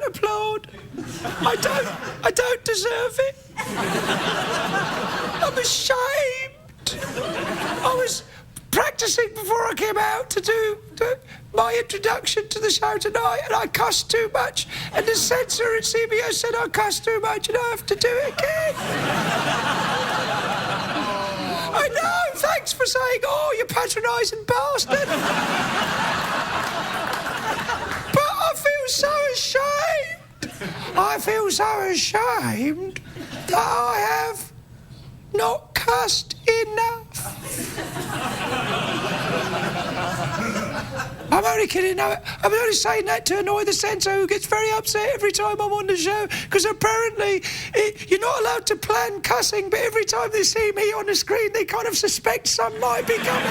don't applaud. I don't deserve it. I'm ashamed. I was practicing before I came out to do my introduction to the show tonight, and I cussed too much, and the censor at CBS said I cussed too much and I have to do it again. I know, thanks for saying, oh, you patronising bastard. But I feel so ashamed. I feel so ashamed that I have not cussed enough. I'm only kidding. I'm only saying that to annoy the censor, who gets very upset every time I'm on the show, because apparently you're not allowed to plan cussing, but every time they see me on the screen, they kind of suspect some might be coming.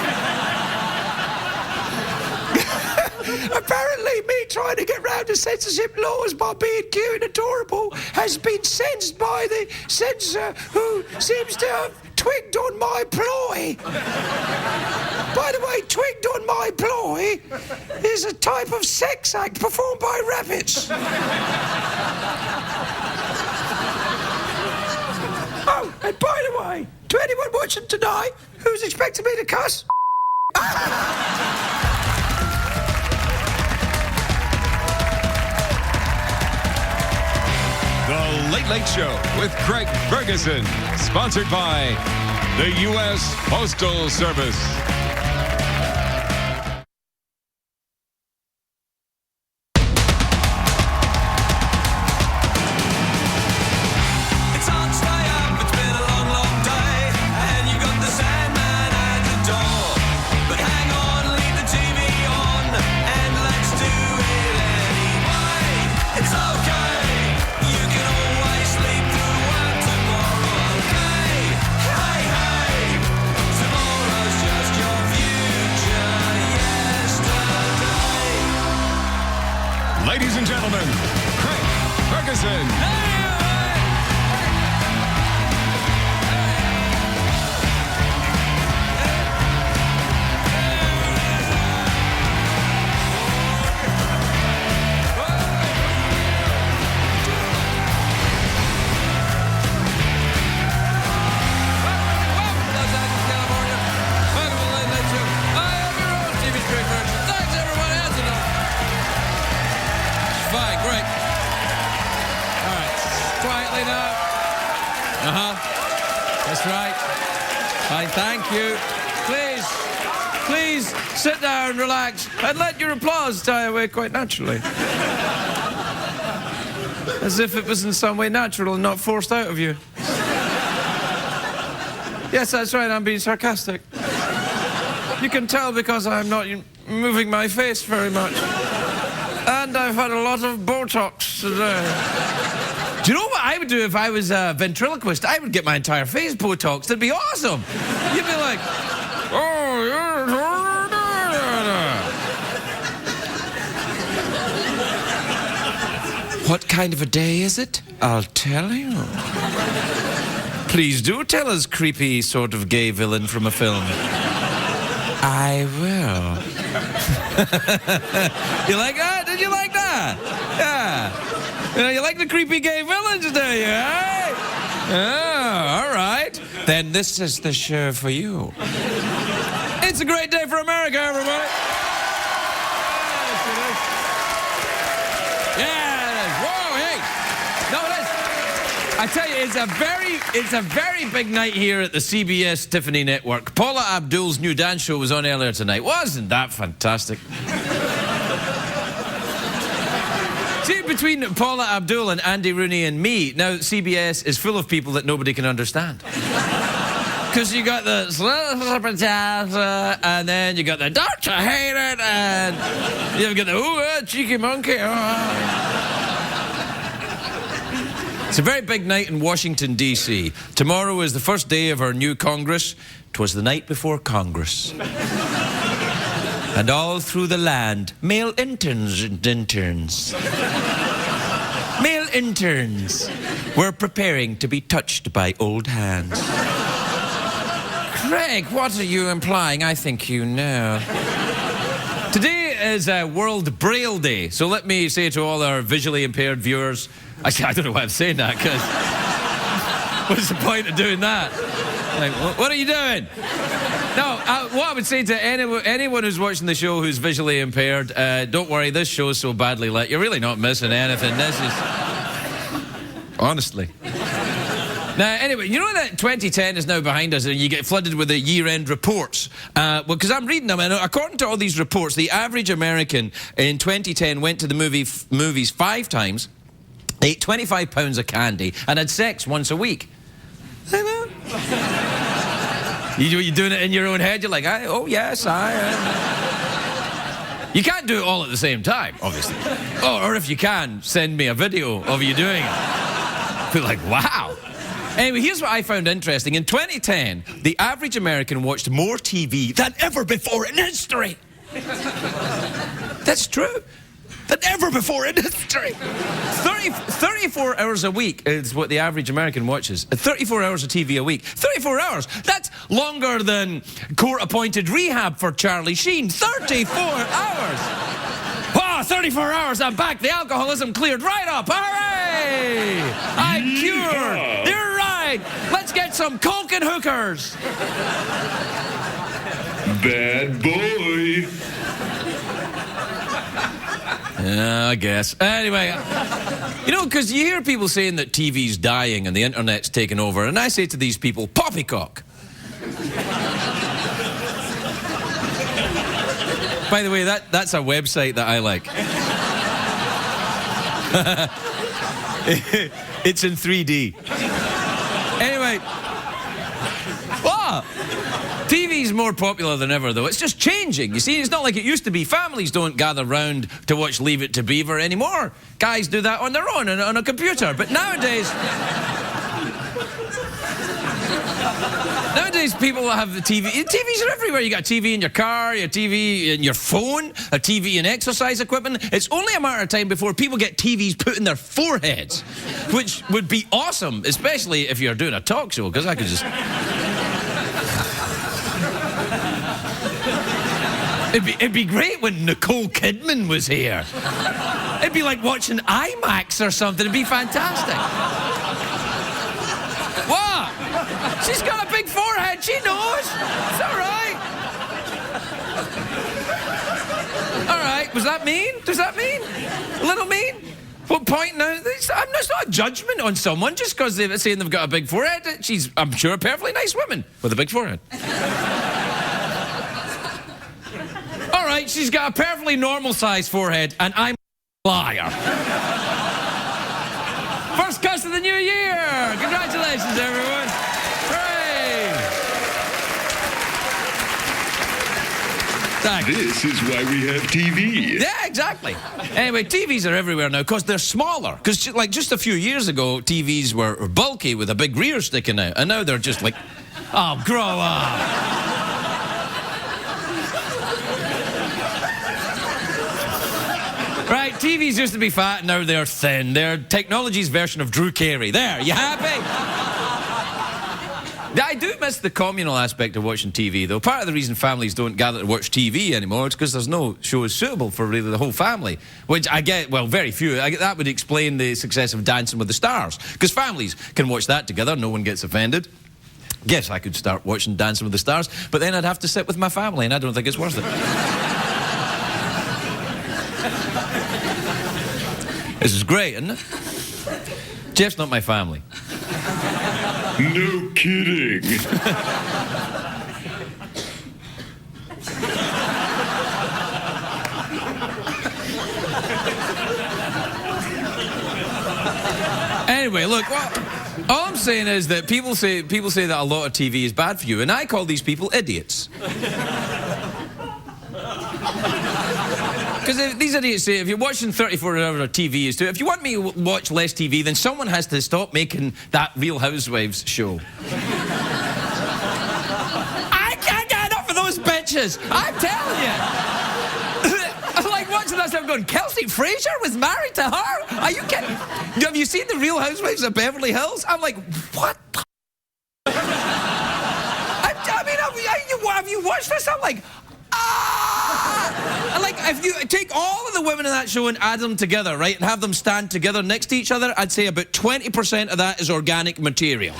Apparently, me trying to get round the censorship laws by being cute and adorable has been censored by the censor, who seems to have twigged on my ploy. By the way, twigged on my ploy is a type of sex act performed by rabbits. Oh, and by the way, to anyone watching tonight who's expecting me to cuss... The Late Late Show with Craig Ferguson, sponsored by the U.S. Postal Service. It's on, stay up, it's been a long, long day, and you got the Sandman at the door. But hang on, leave the TV on, and let's do it anyway. It's okay. You can always sleep through work tomorrow, okay? Hey, hey, tomorrow's just your future yesterday. Ladies and gentlemen, Craig Ferguson. Fine, great. All right, quietly now. That's right. Fine, thank you. Please sit down, relax, and let your applause die away quite naturally. As if it was in some way natural and not forced out of you. Yes, that's right, I'm being sarcastic. You can tell because I'm not moving my face very much. And I've had a lot of Botox today. Do you know what I would do if I was a ventriloquist? I would get my entire face Botox. That'd be awesome. You'd be like, oh, yeah. What kind of a day is it? I'll tell you. Please do tell us, creepy sort of gay villain from a film. I will. You like that? Did you like that? Yeah. You know, you like the creepy gay villains, do you, eh? Oh, all right. Then this is the show for you. It's a great day for America, everybody. Yeah, it is. Whoa, hey. No, it is. I tell you, it's a very big night here at the CBS Tiffany Network. Paula Abdul's new dance show was on earlier tonight. Wasn't that fantastic? See, between Paula Abdul and Andy Rooney and me, now CBS is full of people that nobody can understand. Because you got the and then you got the don't you hate it, and you've got the ooh, cheeky monkey. It's a very big night in Washington, D.C. Tomorrow is the first day of our new Congress. 'Twas the night before Congress. And all through the land, male interns were preparing to be touched by old hands. Craig, what are you implying? I think you know. Today is World Braille Day, so let me say to all our visually impaired viewers, I don't know why I'm saying that, because what's the point of doing that? Like, what are you doing? No, what I would say to anyone who's watching the show who's visually impaired, don't worry, this show's so badly lit, you're really not missing anything. This is... honestly. Now, anyway, you know that 2010 is now behind us and you get flooded with the year-end reports? Well, because I'm reading them, and according to all these reports, the average American in 2010 went to the movies 5 times, ate 25 pounds of candy, and had sex once a week. You're doing it in your own head, you're like, oh yes, You can't do it all at the same time, obviously. Or if you can, send me a video of you doing it. Feel like, wow. Anyway, here's what I found interesting. In 2010, the average American watched more TV than ever before in history. That's true. Than ever before in history. 34 hours a week is what the average American watches. 34 hours of TV a week. 34 hours. That's longer than court-appointed rehab for Charlie Sheen. 34 hours. Wow, 34 hours, I'm back. The alcoholism cleared right up. Hooray! I'm cured. You're right. Let's get some coke and hookers. Bad boy. Yeah, I guess. Anyway, you know, because you hear people saying that TV's dying and the internet's taken over, and I say to these people, poppycock. By the way, that's a website that I like. It's in 3D. Anyway, what? TV's more popular than ever, though. It's just changing. You see, it's not like it used to be. Families don't gather round to watch Leave It to Beaver anymore. Guys do that on their own, on a computer. But nowadays... nowadays, people have the TV. TVs are everywhere. You got a TV in your car, a TV in your phone, a TV in exercise equipment. It's only a matter of time before people get TVs put in their foreheads, which would be awesome, especially if you're doing a talk show, because I could just... It'd be great when Nicole Kidman was here. It'd be like watching IMAX or something. It'd be fantastic. What? She's got a big forehead. She knows. It's all right. All right. Was that mean? Does that mean? A little mean? What point now? It's not a judgment on someone just because they're saying they've got a big forehead. She's, I'm sure, a perfectly nice woman with a big forehead. All right, she's got a perfectly normal-sized forehead, and I'm a liar. First cuss of the new year! Congratulations, everyone! Hooray! Thanks. This is why we have TV. Yeah, exactly. Anyway, TVs are everywhere now because they're smaller. Because, like, just a few years ago, TVs were bulky with a big rear sticking out, and now they're just like, oh, grow up! Right, TVs used to be fat, now they're thin. They're technology's version of Drew Carey. There, you happy? I do miss the communal aspect of watching TV, though. Part of the reason families don't gather to watch TV anymore is because there's no shows suitable for really the whole family. Which I get, well, very few. That would explain the success of Dancing with the Stars. Because families can watch that together, no one gets offended. Guess I could start watching Dancing with the Stars, but then I'd have to sit with my family, and I don't think it's worth it. This is great, isn't it? Jeff's not my family. No kidding. Anyway, look, well, all I'm saying is that people say that a lot of TV is bad for you, and I call these people idiots. Because these idiots say, if you're watching 34 hours of TV, if you want me to watch less TV, then someone has to stop making that Real Housewives show. I can't get enough of those bitches. I'm telling you. I'm like watching this, I'm going, Kelsey Frazier was married to her? Are you kidding? Have you seen the Real Housewives of Beverly Hills? I'm like, what the? I mean, have you watched this? I'm like, ah! And like, if you take all of the women in that show and add them together, right, and have them stand together next to each other, I'd say about 20% of that is organic material.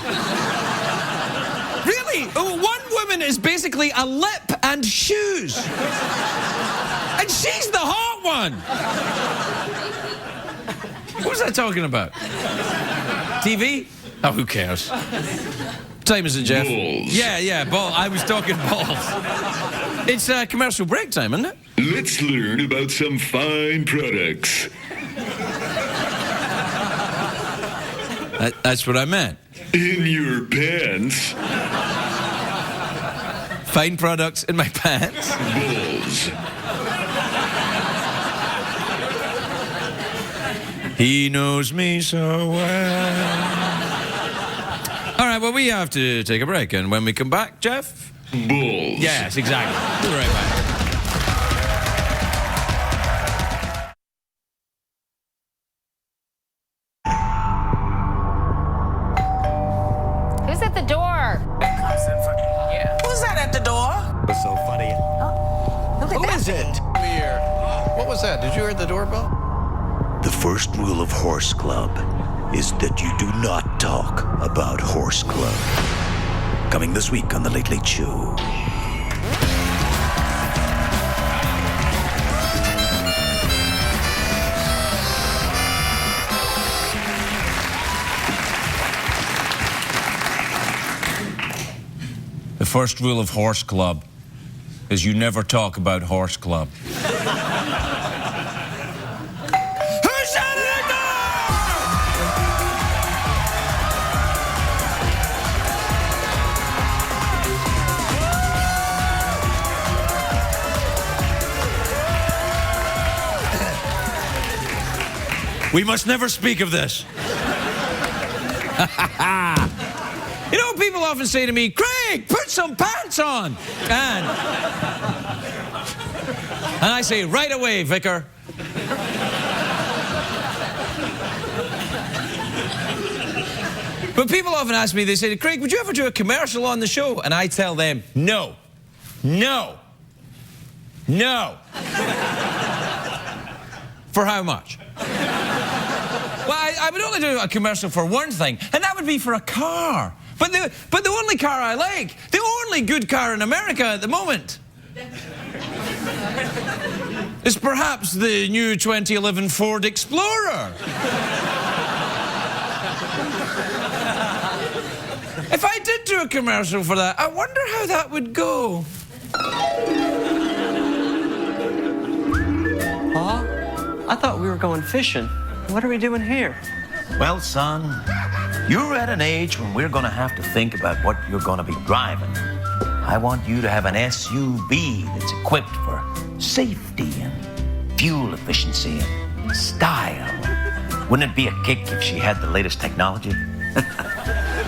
Really? One woman is basically a lip and shoes. And she's the hot one. What was I talking about? TV? Oh, who cares? What time is it, Jeff? Balls. Yeah, ball. I was talking balls. It's commercial break time, isn't it? Let's learn about some fine products. That's what I meant. In your pants. Fine products in my pants. Balls. He knows me so well. All right, well, we have to take a break, and when we come back, Jeff? Balls. Yes, exactly. We'll be right back. Who's at the door? Who's that at the door? What's so funny? Who is it? Here. What was that? Did you hear the doorbell? The first rule of Horse Club is that you do not talk about Horse Club. Coming this week on The Late Late Show. The first rule of Horse Club is you never talk about Horse Club. Who's at the door? We must never speak of this. You know, people often say to me, Craig, put some pants on. And I say, right away, Vicar. But people often ask me, they say, Craig, would you ever do a commercial on the show? And I tell them, no, no, no. For how much? Well, I would only do a commercial for one thing, and that would be for a car. But the only car I like, the only good car in America at the moment, is perhaps the new 2011 Ford Explorer. If I did do a commercial for that, I wonder how that would go. Pa? I thought we were going fishing. What are we doing here? Well, son, you're at an age when we're going to have to think about what you're going to be driving. I want you to have an SUV that's equipped for safety and fuel efficiency and style. Wouldn't it be a kick if she had the latest technology?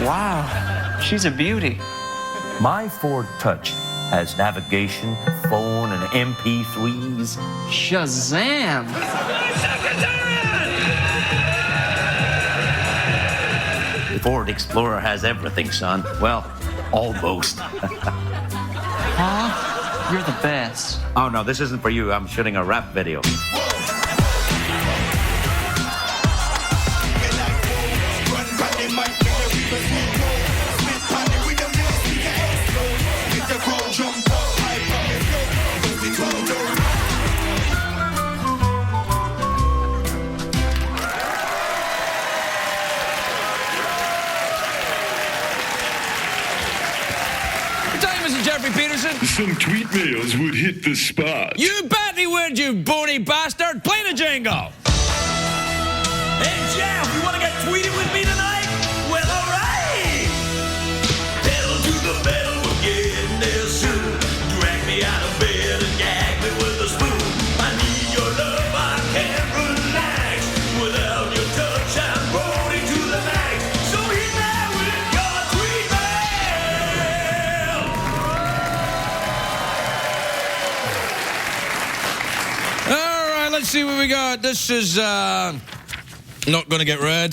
Wow, she's a beauty. My Ford Touch has navigation, phone, and MP3s. Shazam! The Ford Explorer has everything, son. Well, almost. Pa, you're the best. Oh, no, this isn't for you. I'm shooting a rap video. Peterson? Some tweet mails would hit the spot. You bet he would, you bony bastard. Play the jingle. Hey, Jeff, you want to get tweeted with me tonight? Well, all right. Pedal to the metal, we're getting there soon. Drag me out of bed and gag me with a spoon. I need your love, I can't relax. Without your touch, I'm rolling to the max. So hit that with your tweet mail. All right, let's see what we got. This is, not going to get read.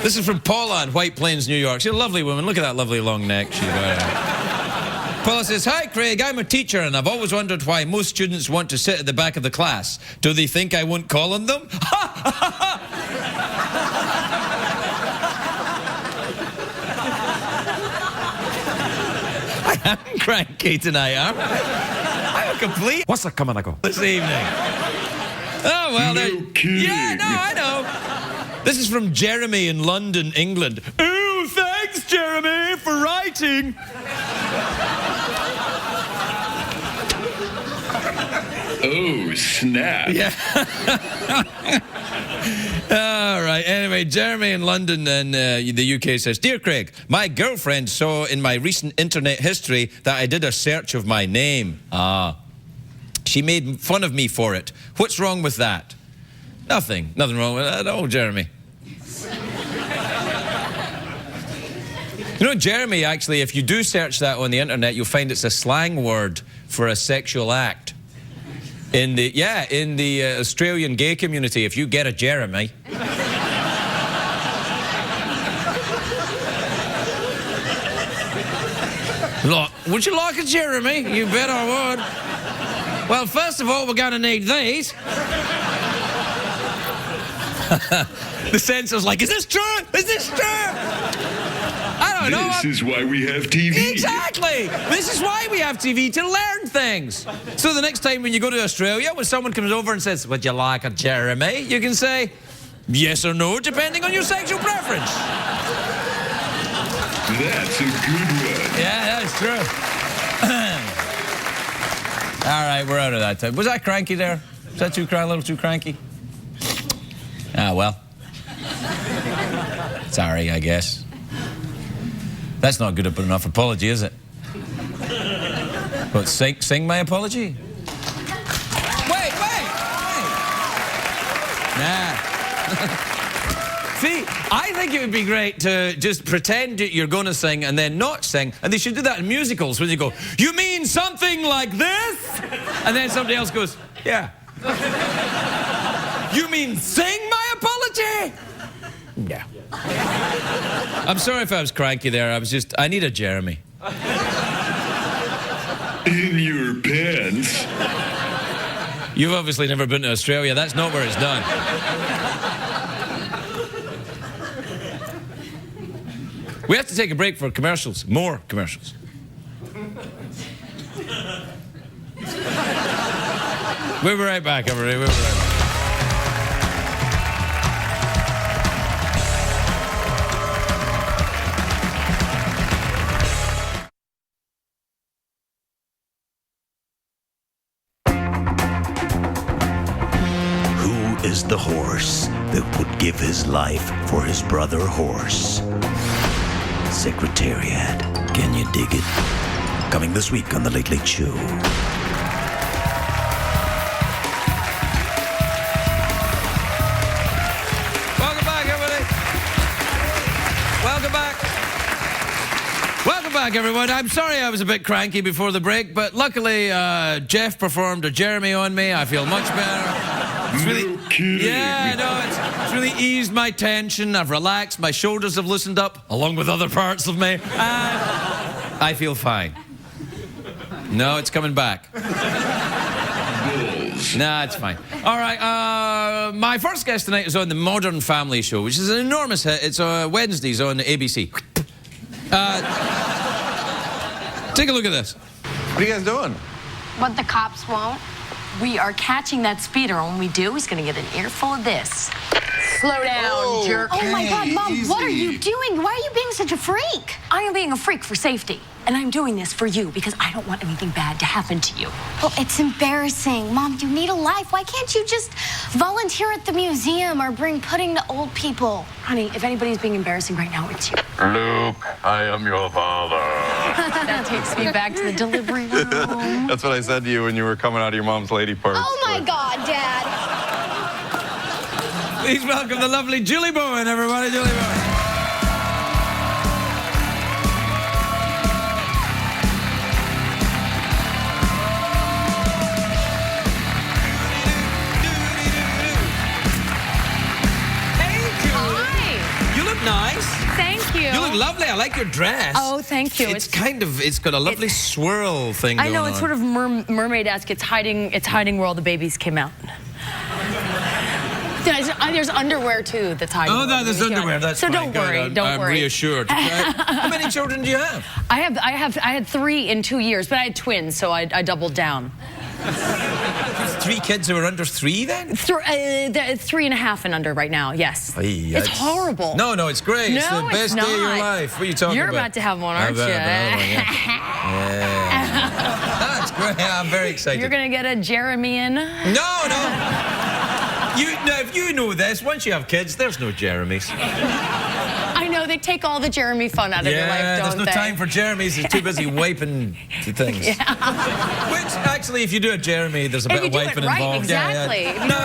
This is from Paula in White Plains, New York. She's a lovely woman. Look at that lovely long neck she's got. Paula says, "Hi, Craig. I'm a teacher, and I've always wondered why most students want to sit at the back of the class. Do they think I won't call on them?" I am cranky tonight, I'm a complete... What's that coming, I go? This evening. Oh, well, No kidding. yeah, no, I know. This is from Jeremy in London, England. "Ooh, thanks, Jeremy, for writing." Oh, snap. Yeah. All right. Anyway, Jeremy in London and the UK says, "Dear Craig, my girlfriend saw in my recent internet history that I did a search of my name. She made fun of me for it. What's wrong with that?" Nothing. Nothing wrong with that at all, Jeremy. You know, Jeremy, actually, if you do search that on the internet, you'll find it's a slang word for a sexual act. In the Australian gay community, if you get a Jeremy... Look, would you like a Jeremy? You bet I would. Well, first of all, we're going to need these. The censor's like, "Is this true? Is this true?" I don't know. This is why we have TV. Exactly. This is why we have TV, to learn things. So the next time when you go to Australia, when someone comes over and says, "Would you like a Jeremy?" you can say yes or no, depending on your sexual preference. That's a good one. Yeah, that's true. All right, we're out of that time. Was that cranky there? Was that a little too cranky? Ah, well. Sorry, I guess. That's not good enough apology, is it? But sing my apology? Wait. Nah. See, I think it would be great to just pretend that you're going to sing and then not sing. And they should do that in musicals when you go, "You mean something like this?" And then somebody else goes, "Yeah." "You mean sing my apology?" Yeah. I'm sorry if I was cranky there. I need a Jeremy. In your pants. You've obviously never been to Australia. That's not where it's done. We have to take a break for commercials. More commercials. We'll be right back, everybody. We'll be right back. Is the horse that would give his life for his brother horse? Secretariat, can you dig it? Coming this week on The Late Late Show. Welcome back, everybody. Welcome back. Welcome back, everyone. I'm sorry I was a bit cranky before the break, but luckily Jeff performed a Jeremy on me. I feel much better. It's really, No kidding. yeah, no, it's really eased my tension. I've relaxed. My shoulders have loosened up, along with other parts of me. And I feel fine. No, it's coming back. Nah, it's fine. All right, my first guest tonight is on the Modern Family Show, which is an enormous hit. It's Wednesdays on ABC. Take a look at this. What are you guys doing? What the cops won't. We are catching that speeder, and when we do, he's gonna get an earful of this. Slow down, jerk. Oh my God, Mom, easy. what are you doing? Why are you being such a freak? I am being a freak for safety, and I'm doing this for you because I don't want anything bad to happen to you. Well, it's embarrassing. Mom, you need a life. Why can't you just volunteer at the museum or bring pudding to old people? Honey, if anybody's being embarrassing right now, it's you. Luke, I am your father. That takes me back to the delivery room. That's what I said to you when you were coming out of your mom's lady parts. Oh my God, Dad. Please welcome the lovely Julie Bowen, everybody. Julie Bowen. Hi. You look nice. Thank you. You look look lovely. I like your dress. Oh, thank you. It's got a lovely swirl thing going on. I know, it's sort of mermaid-esque. It's hiding where all the babies came out. There's underwear too that's hiding. Oh, there's underwear. That's fine. Don't worry. I'm reassured. How many children do you have? I had 3 in 2 years, but I had twins, so I doubled down. 3 kids who are under 3 then? 3.5 and under right now, yes. It's horrible. No, it's great. It's the best day of your life. What are you talking about? You're about to have one, aren't you? Yeah. That's great. I'm very excited. You're going to get a Jeremy in? No. If you know this, once you have kids, there's no Jeremys. I know, they take all the Jeremy fun out of your life, don't they? There's no time for Jeremys. He's too busy wiping things. Yeah. Which, actually, if you do a Jeremy, there's a bit of wiping involved. Exactly. Yeah. Now,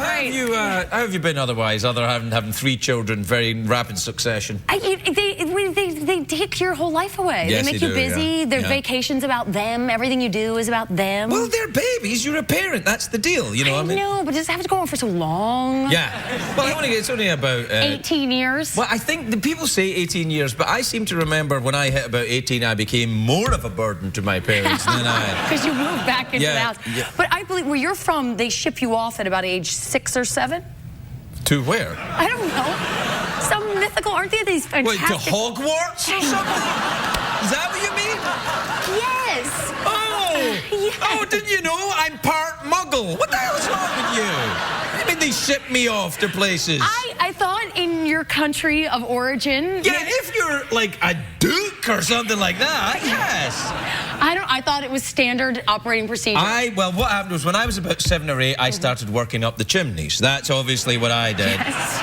how have you been otherwise, other than having 3 children, very rapid succession? They take your whole life away. Yes, they make you busy. Yeah. Their vacation's about them. Everything you do is about them. Well, they're babies. You're a parent. That's the deal. You know what I mean? I know, but does it have to go on for so long? Yeah. Well, it's only about... 18 years? Well, I think the people say 18 years, but I seem to remember when I hit about 18, I became more of a burden to my parents than I... Because you moved back into the house. Yeah. But I believe where you're from, they ship you off at about age 6 or 7? To where? I don't know. Some mythical, aren't they? These fantastic... Wait, to Hogwarts or something? Is that what you mean? Yes. Oh! Yes. Oh, didn't you know? I'm part Muggle. What the hell's wrong with you? I mean, they ship me off to places. I thought in your country of origin... Yeah, if you're like a duke or something like that, yes. I thought it was standard operating procedure. Well, what happened was when I was about 7 or 8, I started working up the chimneys. That's obviously what I did. Yes.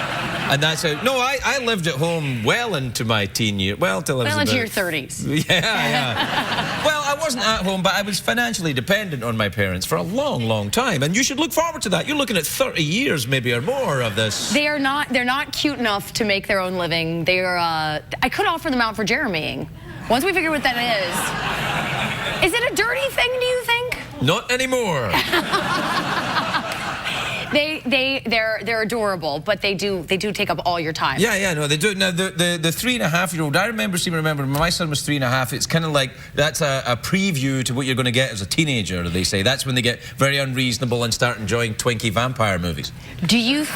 And that's how... No, I lived at home well into my teen years. Well, till I was into your 30s. Yeah. Well, I wasn't at home, but I was financially dependent on my parents for a long, long time. And you should look forward to that. You're looking at 30 years, maybe, or more of this. They're not cute enough to make their own living. I could offer them out for Jeremying. Once we figure what that is it a dirty thing, do you think? Not anymore. They're adorable, but they do take up all your time. Yeah, no, they do. Now, the 3.5-year-old, I remember when my son was 3.5, it's kind of like, that's a preview to what you're going to get as a teenager, they say. That's when they get very unreasonable and start enjoying Twinkie vampire movies. Do you...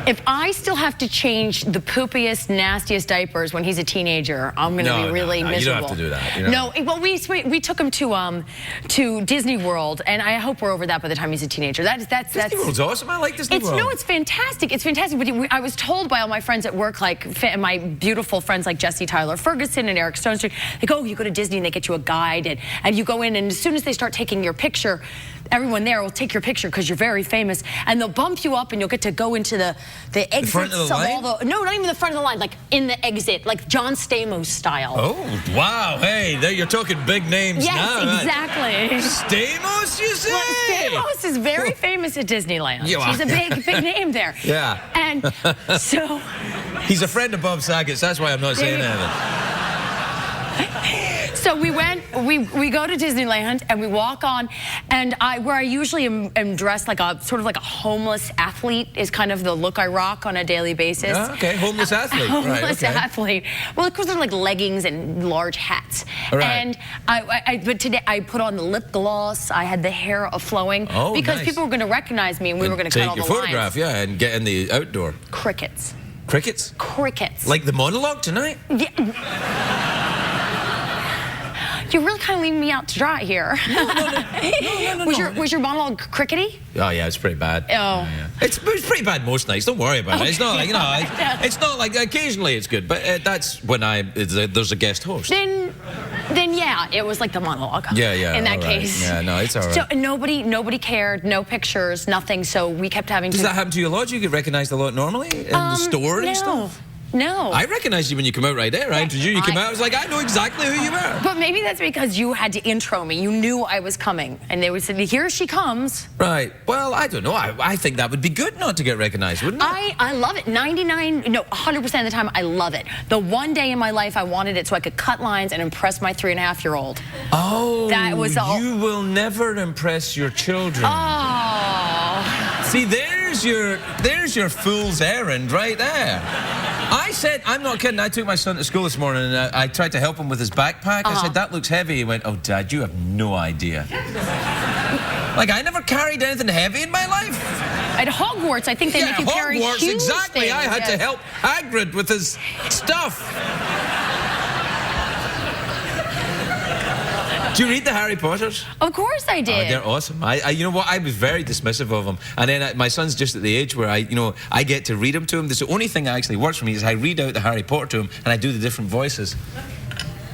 If I still have to change the poopiest, nastiest diapers when he's a teenager, I'm going to be really miserable. You don't have to do that. No, well, we took him to Disney World, and I hope we're over that by the time he's a teenager. Disney World's awesome. I like Disney World. No, it's fantastic. It's fantastic. But I was told by all my friends at work, like my beautiful friends like Jesse Tyler Ferguson and Eric Stone Street, they go, you go to Disney and they get you a guide, and you go in, and as soon as they start taking your picture, everyone there will take your picture because you're very famous, and they'll bump you up, and you'll get to go into the exits front of the line? No, not even the front of the line, like in the exit, like John Stamos style. Oh, wow. Hey, you're talking big names now. Yes, exactly. Stamos, you say? Well, Stamos is very famous at Disneyland. He's a big name there. Yeah. And so... He's a friend of Bob Saget's, that's why I'm not saying anything. So we go to Disneyland and we walk on, and where I usually am dressed like sort of like a homeless athlete is kind of the look I rock on a daily basis. Oh, okay, homeless athlete. Homeless athlete. Well, of course, they're like leggings and large hats. Right. And but today I put on the lip gloss. I had the hair flowing because people were going to recognize me, and we were going to cut all the lines. Take your photograph, yeah, and get in the outdoor. Crickets. Crickets? Crickets. Like the monologue tonight? Yeah. You're really kind of leaving me out to dry here. No. Was your monologue crickety? Oh yeah, it's pretty bad. Oh. Yeah. It's pretty bad most nights. Don't worry about it. It's not like it's not like occasionally it's good, but that's when there's a guest host. Then yeah, it was like the monologue. Yeah. In that case. Yeah, no, it's all right. So nobody cared, no pictures, nothing. So we kept having to. Does that happen to you a lot? Do you get recognized a lot normally in the store and stuff? No. I recognized you when you come out right there. I introduced you. You came out. I was like, I know exactly who you were. But maybe that's because you had to intro me. You knew I was coming, and they would say, "Here she comes." Right. Well, I don't know. I think that would be good not to get recognized, wouldn't it? I love it. 100% of the time, I love it. The one day in my life I wanted it so I could cut lines and impress my 3.5-year-old. Oh. That was all. You will never impress your children. Oh. See, there's your fool's errand right there. I said, I'm not kidding, I took my son to school this morning and I tried to help him with his backpack. I said, that looks heavy. He went, oh, Dad, you have no idea. Like, I never carried anything heavy in my life. At Hogwarts, I think they make you carry Hogwarts, huge exactly. things. I had to help Hagrid with his stuff. Do you read the Harry Potters? Of course I did. Oh, they're awesome. You know what? I was very dismissive of them, and then my son's just at the age where I get to read them to him. That's the only thing that actually works for me is I read out the Harry Potter to him, and I do the different voices.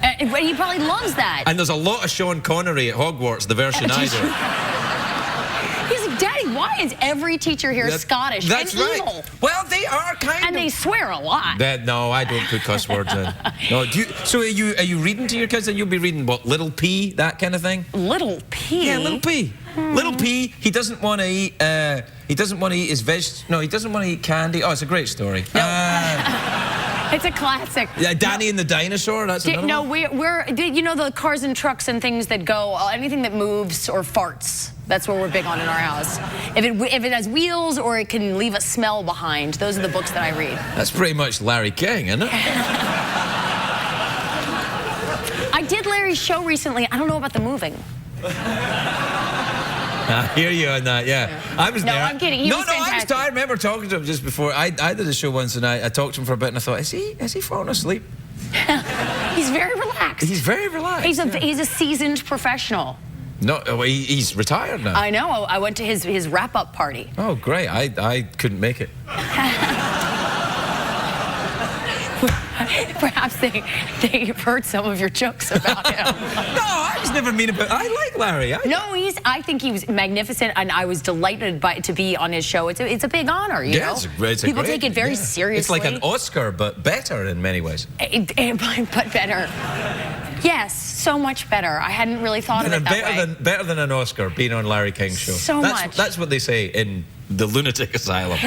But he probably loves that. And there's a lot of Sean Connery at Hogwarts, the version I do. He's like, Daddy, why is every teacher here Scottish that's and right. evil? Well, they are kind of. And they swear a lot. No, I don't put cuss words in. No, so are you reading to your kids? And you'll be reading what, Little P, that kind of thing? Little P? Yeah, Little P. Little P. He doesn't want to eat. He doesn't want to eat his veg. No, he doesn't want to eat candy. Oh, it's a great story. No. It's a classic. Yeah, Danny and the Dinosaur. That's another No, one. we're you know the cars and trucks and things that go, anything that moves or farts. That's what we're big on in our house. If it has wheels or it can leave a smell behind, those are the books that I read. That's pretty much Larry King, isn't it? I did Larry's show recently. I don't know about the moving. I hear you on that, yeah. I was there. No, I'm kidding. He was fantastic. I remember talking to him just before. I did a show once and I talked to him for a bit and I thought, has he fallen asleep? He's very relaxed. He's very relaxed. He's a seasoned professional. No, he's retired now. I know. I went to his wrap-up party. Oh, great. I couldn't make it. Perhaps they've heard some of your jokes about him. No, I was never mean about. I like Larry. I think he was magnificent, and I was delighted to be on his show. It's a big honor, you know. It's People take it very seriously. It's like an Oscar, but better in many ways. But better. Yes, so much better. I hadn't really thought of it that way. Better than an Oscar, being on Larry King's show. So much. That's what they say in the lunatic asylum.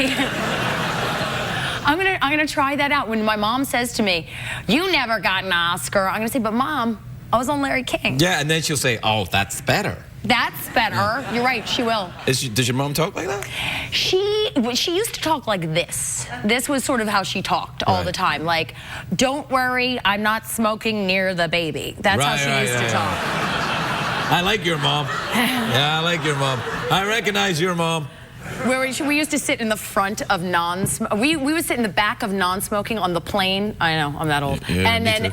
I'm gonna try that out. When my mom says to me, "You never got an Oscar," I'm gonna say, "But Mom, I was on Larry King." Yeah, and then she'll say, "Oh, that's better." That's better. Yeah. You're right. She will. Does your mom talk like that? She used to talk like this. This was sort of how she talked all the time. Like, "Don't worry, I'm not smoking near the baby." That's how she used to talk. I like your mom. Yeah, I like your mom. I recognize your mom. We used to sit in the front of we would sit in the back of non-smoking on the plane. I know, I'm that old. Yeah, and then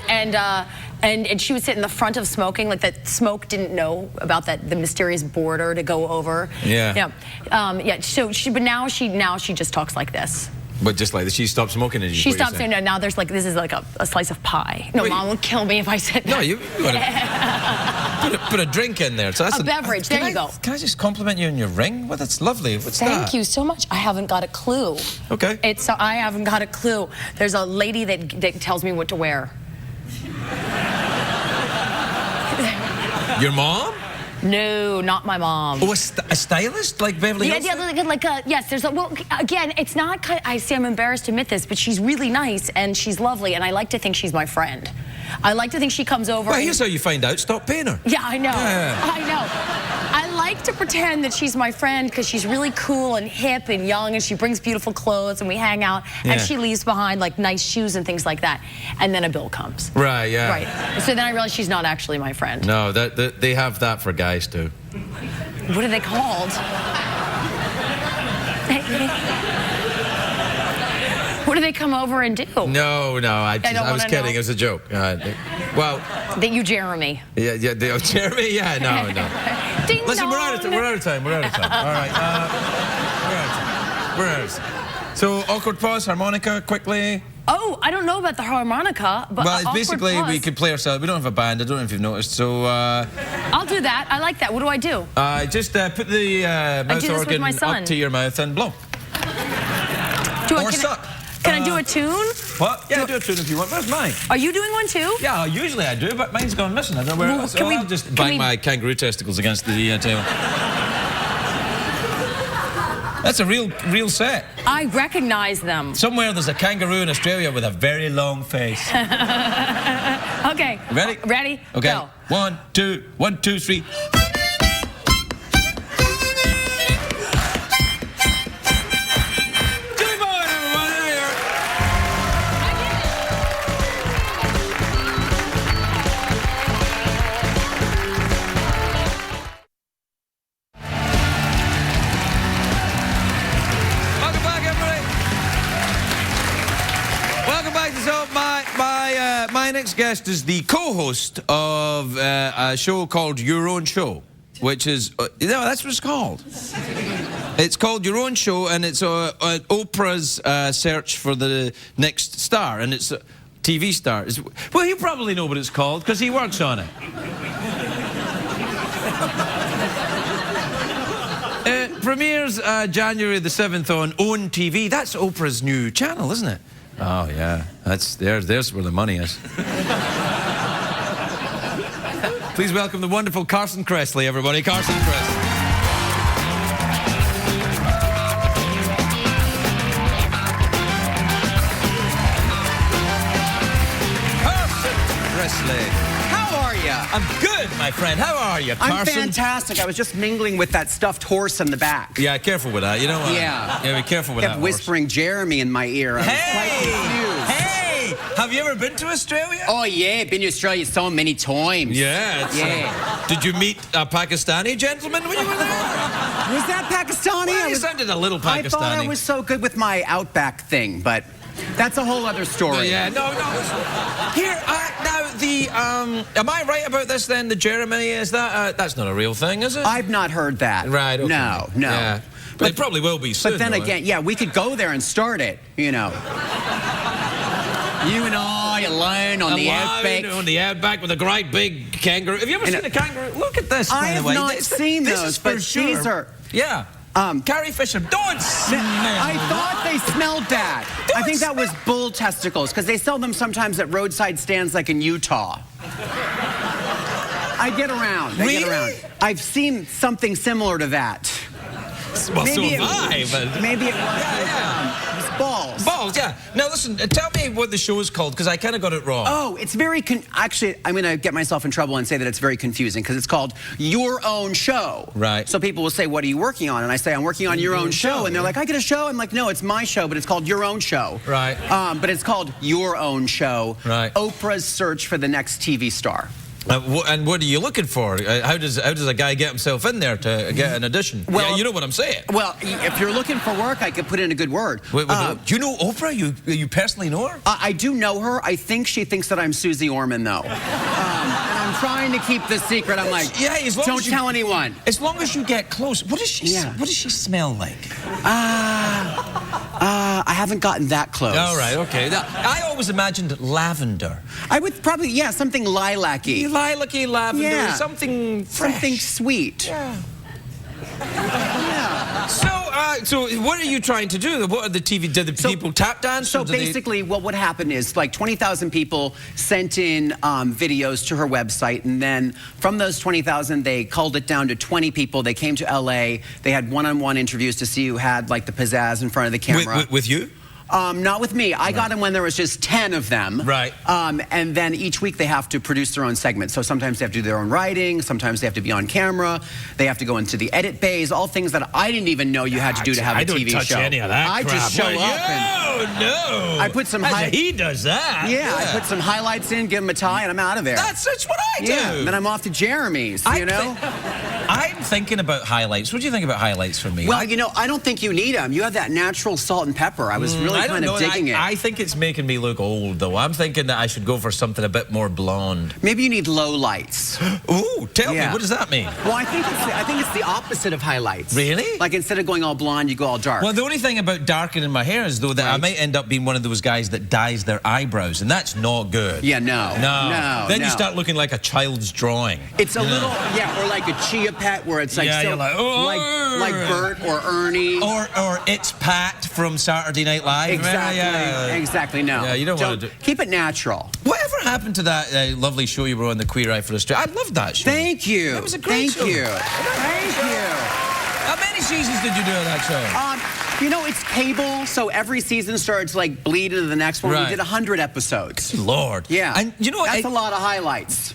and she would sit in the front of smoking, like that smoke didn't know about the mysterious border to go over. Yeah. Yeah. So but now she just talks like this. But just like this, she stopped smoking and she stopped saying, now there's this is like a slice of pie. No, Mom will kill me if I said that. No, you gotta put a drink in there. So that's a beverage. There you go. Can I just compliment you on your ring? Well, that's lovely. What's that? Thank you so much. I haven't got a clue. Okay. I haven't got a clue. There's a lady that tells me what to wear. Your mom? No, not my mom. Oh, a stylist like Beverly Hills? Yeah, yes. Well, again, it's not. I see. I'm embarrassed to admit this, but she's really nice and she's lovely, and I like to think she's my friend. I like to think she comes over. Well, here's how you find out. Stop paying her. Yeah, I know. Yeah. I know. I like to pretend that she's my friend because she's really cool and hip and young, and she brings beautiful clothes, and we hang out, and she leaves behind like nice shoes and things like that, and then a bill comes. Right. Yeah. Right. So then I realize she's not actually my friend. No, they have that for guys too. What are they called? What do they come over and do? No, I was kidding. Know. It was a joke. Well, that you Jeremy. Yeah, Jeremy. Yeah, no. Ding Listen, dong. we're out of time. All right, we're out of time. So awkward pause, harmonica, quickly. Oh, I don't know about the harmonica, but well, it's basically pause. We could play ourselves. We don't have a band. I don't know if you've noticed. So I'll do that. I like that. What do I do? Just put the mouth organ up to your mouth and blow. Or suck. Can I do a tune? What? Yeah, do a tune if you want. Where's mine? Are you doing one too? Yeah, usually I do, but mine's gone missing. I don't know where it is. I'll just bang my kangaroo testicles against the table. That's a real set. I recognize them. Somewhere there's a kangaroo in Australia with a very long face. Okay. Ready? Ready? Okay. Go. 1, 2, 1, 2, 3. My next guest is the co-host of a show called Your Own Show, which is... no, that's what it's called. It's called Your Own Show, and it's Oprah's search for the next star, and it's a TV star. Well, you probably know what it's called, because he works on it. Premieres January the 7th on OWN TV. That's Oprah's new channel, isn't it? Oh, yeah. There's where the money is. Please welcome the wonderful Carson Kressley, everybody. Carson Kressley. Carson Kressley. How are you? I'm good, my friend. How are you, Carson? I'm fantastic. I was just mingling with that stuffed horse in the back. Yeah, careful with that. You know what? Yeah. Be careful with Kept that whispering Jeremy in my ear. I was quite confused. Hey! Have you ever been to Australia? Oh, yeah. Been to Australia so many times. Yeah. Did you meet a Pakistani gentleman when you were there? Was that Pakistani? Well, you sounded a little Pakistani. I thought I was so good with my Outback thing, but that's a whole other story. Yeah, no. Here, now, am I right about this then, the Jeremy? Is that, that's not a real thing, is it? I've not heard that. Right, okay. No. Yeah. But it probably will be soon. But then again, yeah, we could go there and start it, you know. You and I alone on the Outback. On the Outback with a great big kangaroo. Have you ever seen a kangaroo? Look at this, I by the way. have not seen this those, is for but sure. these are... Yeah. Carrie Fisher, don't smell. I thought they smelled that. I think that was bull testicles, because they sell them sometimes at roadside stands like in Utah. I get around. Really? I've seen something similar to that. Well, maybe so have I, but... Maybe it was balls. Balls, yeah. Now, listen, tell me what the show is called, because I kind of got it wrong. Oh, it's very... Actually, I'm going to get myself in trouble and say that it's very confusing, because it's called Your Own Show. Right. So people will say, what are you working on? And I say, I'm working on Your Own Show. And they're like, I get a show? I'm like, no, it's my show, but it's called Your Own Show. Right. But it's called Your Own Show. Right. Oprah's search for the next TV star. And what are you looking for? How does a guy get himself in there to get an audition? Well, yeah, you know what I'm saying. Well, if you're looking for work, I could put in a good word. Do you know Oprah? You personally know her? I do know her. I think she thinks that I'm Susie Orman, though. And I'm trying to keep this secret. I'm like, yeah, as long don't as you, tell anyone. As long as you get close. What does she? What does she smell like? I haven't gotten that close. All right, okay. Now, I always imagined lavender. I would probably, yeah, something lilac-y. Lilac-y, lavender, yeah. Something fresh. Something sweet. Yeah. So what are you trying to do? What are the TV? Did the people tap dance? So basically, what would happen is like 20,000 people sent in videos to her website, and then from those 20,000, they culled it down to 20 people. They came to LA. They had one-on-one interviews to see who had like the pizzazz in front of the camera. With you? Not with me. I got them when there was just 10 of them. Right. And then each week they have to produce their own segment. So sometimes they have to do their own writing. Sometimes they have to be on camera. They have to go into the edit bays. All things that I didn't even know you had to do to have a TV show. I don't touch any of that I crap. just show up and... No. I put some... He does that. Yeah, I put some highlights in, give him a tie, and I'm out of there. That's what I do. Yeah, then I'm off to Jeremy's, you know? I'm thinking about highlights. What do you think about highlights for me? Well, you know, I don't think you need them. You have that natural salt and pepper. I was really kind of digging it. I think it's making me look old, though. I'm thinking that I should go for something a bit more blonde. Maybe you need low lights. Ooh, tell me, what does that mean? Well, I think it's the opposite of highlights. Really? Like instead of going all blonde, you go all dark. Well, the only thing about darkening my hair is, though, that I might end up being one of those guys that dyes their eyebrows, and that's not good. Yeah, no. Then you start looking like a child's drawing. It's a little, or like a chia pet where it's like, you're like Bert or Ernie. Or it's Pat from Saturday Night Live. Exactly. Exactly, no. Yeah, you don't want to do... Keep it natural. Whatever happened to that lovely show you were on, the Queer Eye for Australia? I loved that show. Thank you. It was a great show. Thank you. How many seasons did you do of that show? You know, it's cable, so every season starts like bleed into the next one. Right. We did 100 episodes. Lord. Yeah. And you know what? That's a lot of highlights.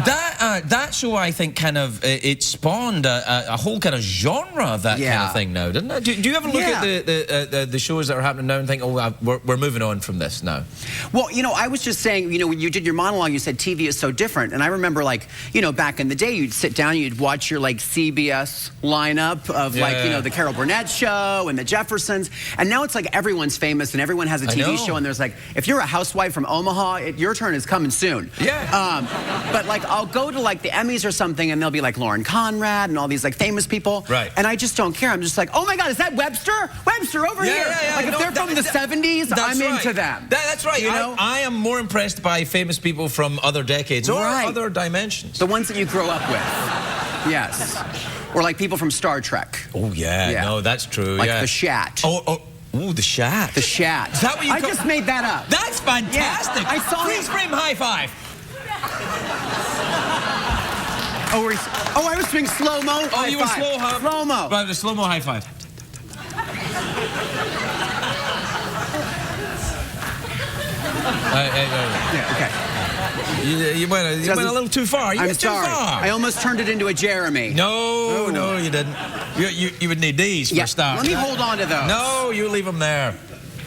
That that show, I think, kind of it spawned a whole kind of genre of that kind of thing now, didn't it? Do you ever look at the shows that are happening now and think, oh, we're moving on from this now? Well, you know, I was just saying, you know, when you did your monologue, you said TV is so different, and I remember, like, you know, back in the day, you'd sit down, you'd watch your like CBS lineup of like, you know, the Carol Burnett show and the Jeffersons, and now it's like everyone's famous and everyone has a TV show, and there's like, if you're a housewife from Omaha, your turn is coming soon. Yeah. But like, I'll go to like the Emmys or something, and they'll be like Lauren Conrad and all these like famous people, right? And I just don't care. I'm just like, oh my God, is that Webster? Webster over here. Like if they're from the 70s, I'm into them. That's right. You know, I am more impressed by famous people from other decades or other dimensions. The ones that you grew up with. Yes. Or like people from Star Trek. Oh yeah. No, that's true. Like the Shat. Oh, the Shat. The Shat. Is that what you I just made that up. That's fantastic. Yeah, I saw Freeze frame high five. Oh, I was doing slow-mo. Oh, you were slow-mo. Right, the slow-mo high five. Yeah, okay. You went a little too far. I'm sorry. I almost turned it into a Jeremy. No, you didn't. You would need these for a start. Let me hold on to those. No, you leave them there.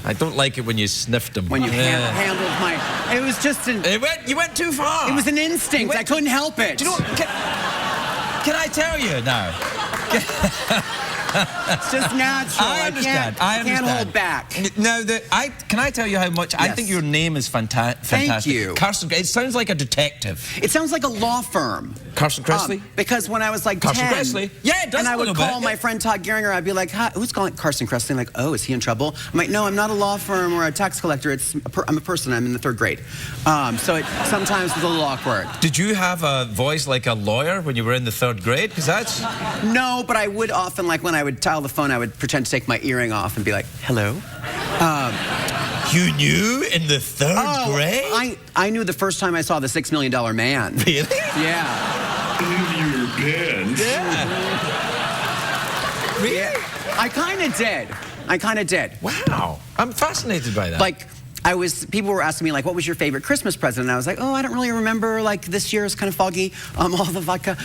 I don't like it when you sniffed them. When you handled my... It was just an... You went too far. It was an instinct. I couldn't help it. Do you know what? Can I tell you now? It's just natural. I understand. I can't hold back. Now, can I tell you how much I think your name is fantastic? Thank you. Carson. It sounds like a detective. It sounds like a law firm. Carson Kressley? Because when I was like Carson 10, Kressley. Yeah, it does. And I would call my friend Todd Geringer. I'd be like, "Hi, who's calling Carson Kressley?" I'm like, "Oh, is he in trouble?" I'm like, "No, I'm not a law firm or a tax collector. I'm a person. I'm in the 3rd grade." So it sometimes was a little awkward. Did you have a voice like a lawyer when you were in the 3rd grade? Because that's... No, but I would often, like when I would dial the phone, I would pretend to take my earring off and be like, "Hello." You knew in the 3rd grade? I knew the first time I saw The $6 Million Man. Really? Yeah. In your pants. Yeah. Really? Yeah. I kind of did. Wow. I'm fascinated by that. Like, people were asking me, like, what was your favorite Christmas present? And I was like, oh, I don't really remember. Like, this year is kind of foggy, all the vodka.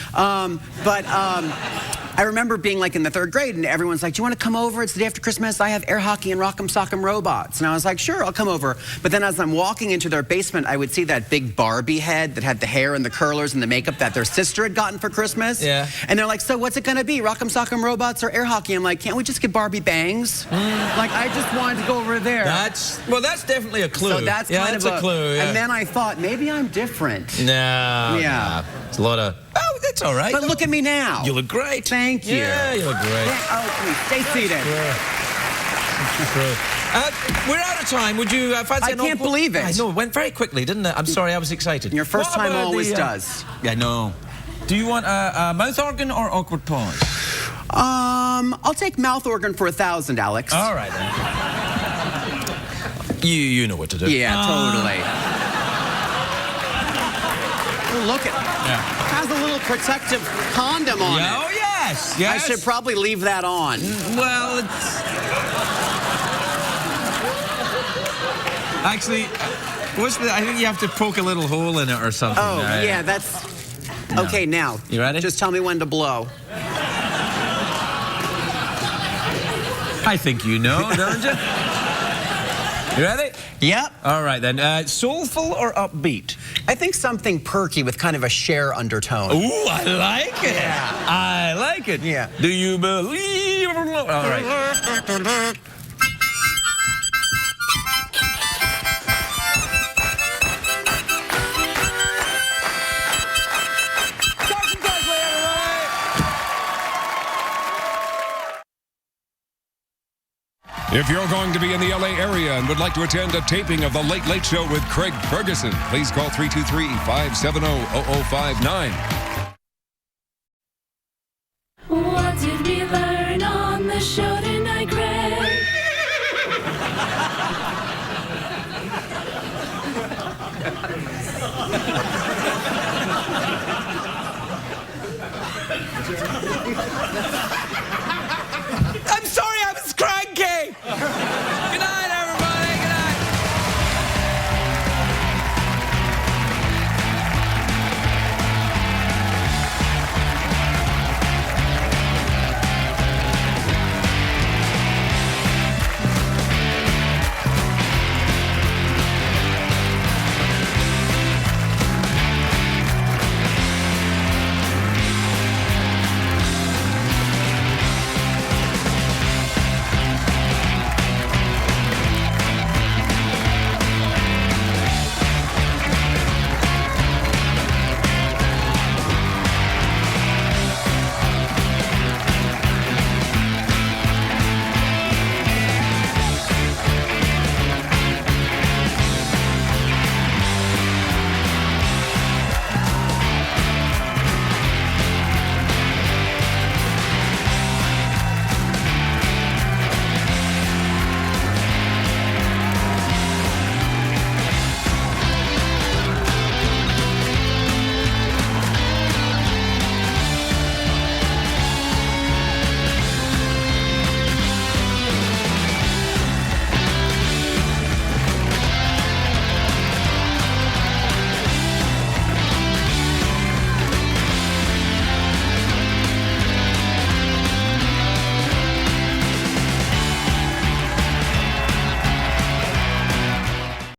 I remember being, like, in the 3rd grade, and everyone's like, do you want to come over? It's the day after Christmas. I have air hockey and rock'em sock'em robots. And I was like, sure, I'll come over. But then as I'm walking into their basement, I would see that big Barbie head that had the hair and the curlers and the makeup that their sister had gotten for Christmas. Yeah. And they're like, so what's it going to be, rock'em sock'em robots or air hockey? I'm like, can't we just get Barbie bangs? Like, I just wanted to go over there. That's definitely a clue. So that's kind of a clue. Yeah. And then I thought, maybe I'm different. No. Yeah. It's a lot of... Oh, that's all right. But look at me now. You look great. Thank you. Yeah, you look great. Oh, please, stay seated. We're out of time. Would you fancy I can't believe it. I know, it went very quickly, didn't it? I'm sorry, I was excited. Your first time always does. Yeah, no. Do you want a mouth organ or awkward pause? I'll take mouth organ for 1,000, Alex. All right, then. You know what to do. Yeah, totally. Oh, look at it. Yeah. Has a little protective condom on it. Oh, yes. I should probably leave that on. Well, it's... Actually, I think you have to poke a little hole in it or something. Oh, yeah, that's... No. Okay, now. You ready? Just tell me when to blow. I think you know, don't you? You ready? Yep. All right, then. Soulful or upbeat? I think something perky with kind of a Cher undertone. Ooh, I like it. Yeah. I like it. Yeah. Do you believe? All right. If you're going to be in the LA area and would like to attend a taping of The Late Late Show with Craig Ferguson, please call 323-570-0059. What did we learn on the show tonight, Craig?